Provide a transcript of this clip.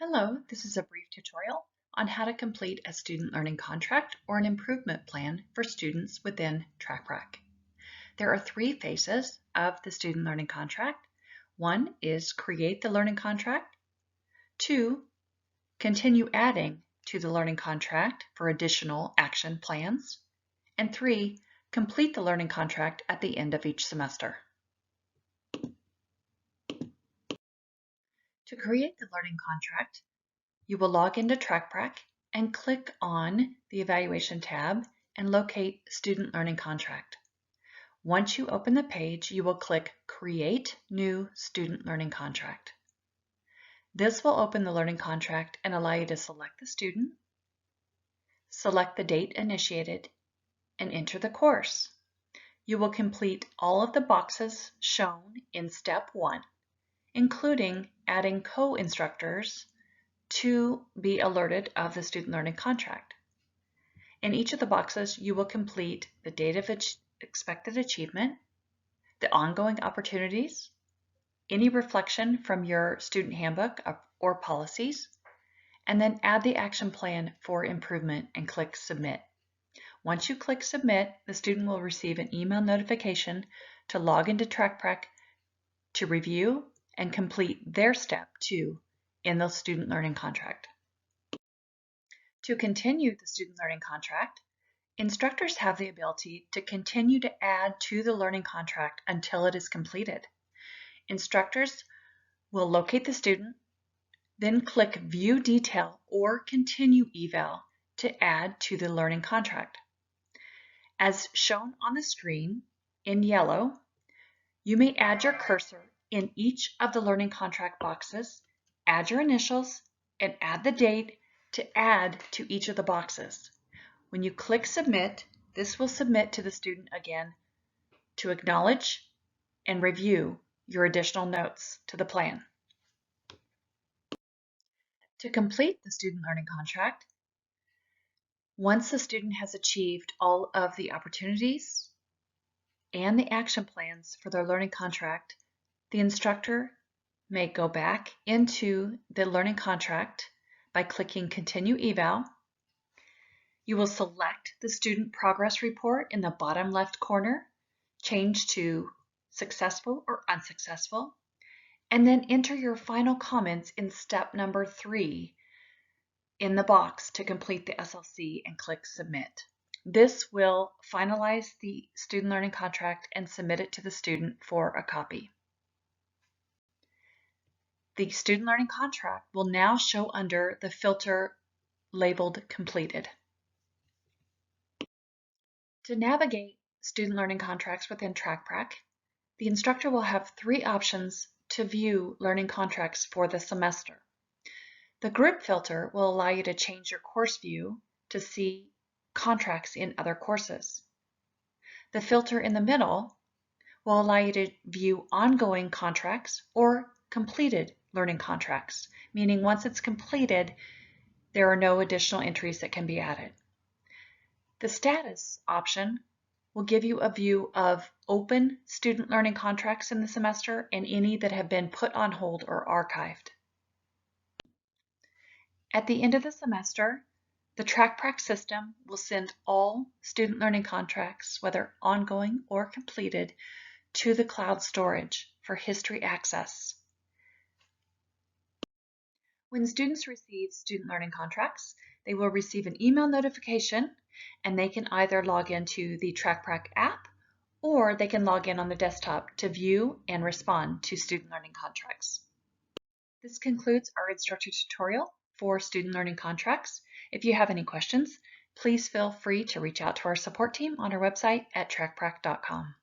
Hello, this is a brief tutorial on how to complete a student learning contract or an improvement plan for students within TracPrac. There are three phases of the student learning contract. One is create the learning contract. Two, continue adding to the learning contract for additional action plans. And three, complete the learning contract at the end of each semester. To create the learning contract, you will log into TracPrac and click on the Evaluation tab and locate Student Learning Contract. Once you open the page, you will click Create New Student Learning Contract. This will open the learning contract and allow you to select the student, select the date initiated, and enter the course. You will complete all of the boxes shown in Step 1, including adding co-instructors to be alerted of the student learning contract. In each of the boxes, you will complete the date of expected achievement, the ongoing opportunities, any reflection from your student handbook or policies, and then add the action plan for improvement and click Submit. Once you click Submit, the student will receive an email notification to log into TracPrac to review and complete their Step 2 in the student learning contract. To continue the student learning contract, instructors have the ability to continue to add to the learning contract until it is completed. Instructors will locate the student, then click View Detail or Continue Eval to add to the learning contract. As shown on the screen in yellow, you may add your cursor in each of the learning contract boxes, add your initials, and add the date to add to each of the boxes. When you click Submit, this will submit to the student again to acknowledge and review your additional notes to the plan. To complete the student learning contract, once the student has achieved all of the opportunities and the action plans for their learning contract, the instructor may go back into the learning contract by clicking Continue Eval. You will select the student progress report in the bottom left corner, change to successful or unsuccessful, and then enter your final comments in step number 3 in the box to complete the SLC and click Submit. This will finalize the student learning contract and submit it to the student for a copy. The student learning contract will now show under the filter labeled Completed. To navigate student learning contracts within TracPrac, the instructor will have 3 options to view learning contracts for the semester. The group filter will allow you to change your course view to see contracts in other courses. The filter in the middle will allow you to view ongoing contracts or completed learning contracts, meaning once it's completed, there are no additional entries that can be added. The status option will give you a view of open student learning contracts in the semester and any that have been put on hold or archived. At the end of the semester, the TracPrac system will send all student learning contracts, whether ongoing or completed, to the cloud storage for history access. When students receive student learning contracts, they will receive an email notification and they can either log into the TracPrac app or they can log in on the desktop to view and respond to student learning contracts. This concludes our instructor tutorial for student learning contracts. If you have any questions, please feel free to reach out to our support team on our website at tracprac.com.